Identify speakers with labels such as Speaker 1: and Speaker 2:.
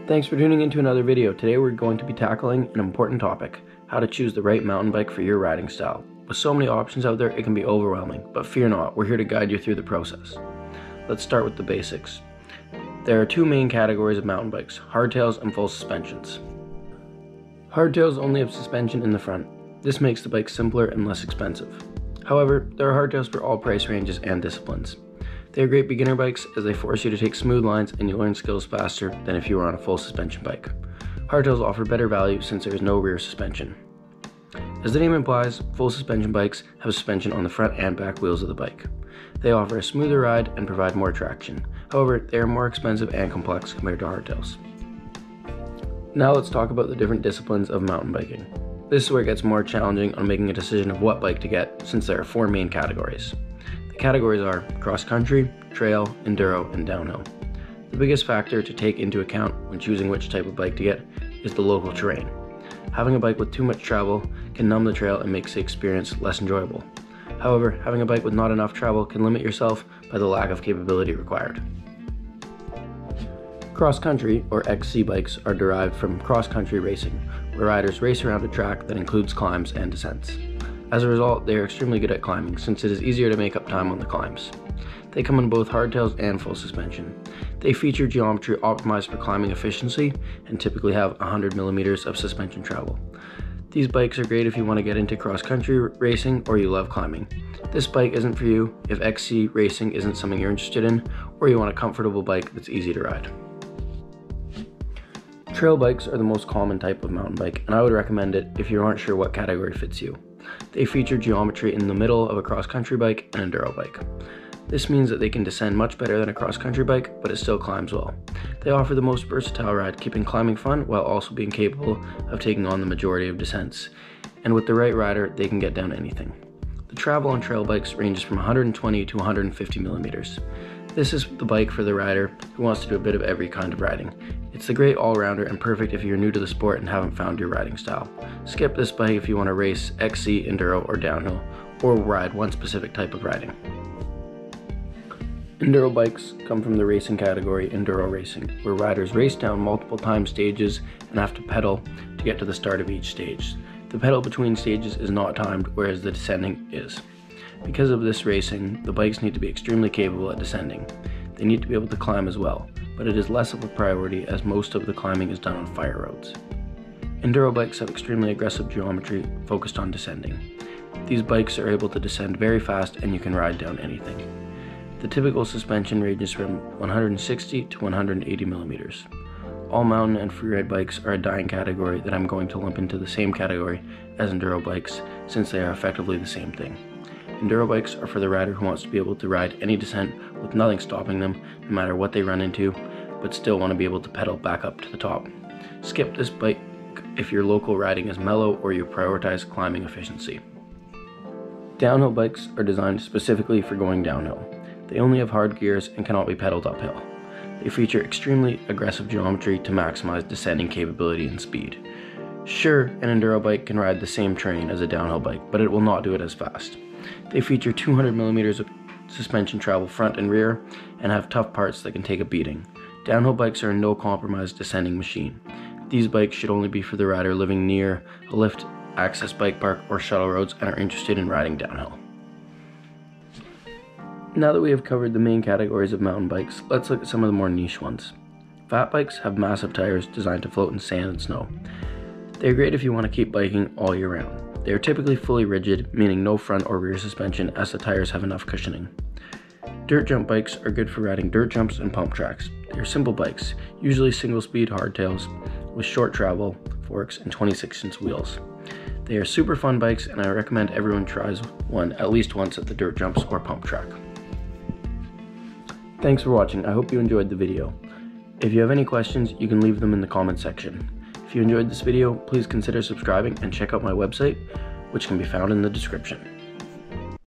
Speaker 1: Thanks for tuning into another video. Today we're going to be tackling an important topic, how to choose the right mountain bike for your riding style. With so many options out there, it can be overwhelming, but fear not, we're here to guide you through the process. Let's start with the basics. There are two main categories of mountain bikes, hardtails and full suspensions. Hardtails only have suspension in the front. This makes the bike simpler and less expensive. However, there are hardtails for all price ranges and disciplines. They are great beginner bikes as they force you to take smooth lines and you learn skills faster than if you were on a full suspension bike. Hardtails offer better value since there is no rear suspension. As the name implies, full suspension bikes have suspension on the front and back wheels of the bike. They offer a smoother ride and provide more traction. However, they are more expensive and complex compared to hardtails. Now let's talk about the different disciplines of mountain biking. This is where it gets more challenging on making a decision of what bike to get, since there are four main categories. The categories are cross-country, trail, enduro, and downhill. The biggest factor to take into account when choosing which type of bike to get is the local terrain. Having a bike with too much travel can numb the trail and makes the experience less enjoyable. However, having a bike with not enough travel can limit yourself by the lack of capability required. Cross-country, or XC bikes, are derived from cross-country racing, where riders race around a track that includes climbs and descents. As a result, they are extremely good at climbing, since it is easier to make up time on the climbs. They come in both hardtails and full suspension. They feature geometry optimized for climbing efficiency and typically have 100 millimeters of suspension travel. These bikes are great if you want to get into cross-country racing or you love climbing. This bike isn't for you if XC racing isn't something you're interested in, or you want a comfortable bike that's easy to ride. Trail bikes are the most common type of mountain bike, and I would recommend it if you aren't sure what category fits you. They feature geometry in the middle of a cross-country bike and enduro bike. This means that they can descend much better than a cross-country bike, but it still climbs well. They offer the most versatile ride, keeping climbing fun while also being capable of taking on the majority of descents. And with the right rider, they can get down anything. The travel on trail bikes ranges from 120 to 150 millimeters. This is the bike for the rider who wants to do a bit of every kind of riding. It's the great all-rounder and perfect if you're new to the sport and haven't found your riding style. Skip this bike if you want to race XC, enduro, or downhill, or ride one specific type of riding. Enduro bikes come from the racing category, enduro racing, where riders race down multiple time stages and have to pedal to get to the start of each stage. The pedal between stages is not timed, whereas the descending is. Because of this racing, the bikes need to be extremely capable at descending. They need to be able to climb as well, but it is less of a priority as most of the climbing is done on fire roads. Enduro bikes have extremely aggressive geometry focused on descending. These bikes are able to descend very fast and you can ride down anything. The typical suspension ranges from 160 to 180 millimeters. All mountain and freeride bikes are a dying category that I'm going to lump into the same category as enduro bikes, since they are effectively the same thing. Enduro bikes are for the rider who wants to be able to ride any descent with nothing stopping them, no matter what they run into, but still want to be able to pedal back up to the top. Skip this bike if your local riding is mellow or you prioritize climbing efficiency. Downhill bikes are designed specifically for going downhill. They only have hard gears and cannot be pedaled uphill. They feature extremely aggressive geometry to maximize descending capability and speed. Sure, an enduro bike can ride the same terrain as a downhill bike, but it will not do it as fast. They feature 200 millimeters of suspension travel front and rear and have tough parts that can take a beating. Downhill bikes are a no compromise descending machine. These bikes should only be for the rider living near a lift access bike park or shuttle roads and are interested in riding downhill. Now that we have covered the main categories of mountain bikes, let's look at some of the more niche ones. Fat bikes have massive tires designed to float in sand and snow. They are great if you want to keep biking all year round. They are typically fully rigid, meaning no front or rear suspension as the tires have enough cushioning. Dirt jump bikes are good for riding dirt jumps and pump tracks. They are simple bikes, usually single-speed hardtails with short travel, forks, and 26-inch wheels. They are super fun bikes, and I recommend everyone tries one at least once at the dirt jumps or pump track. Thanks for watching. I hope you enjoyed the video. If you have any questions, you can leave them in the comment section. If you enjoyed this video, please consider subscribing and check out my website, which can be found in the description.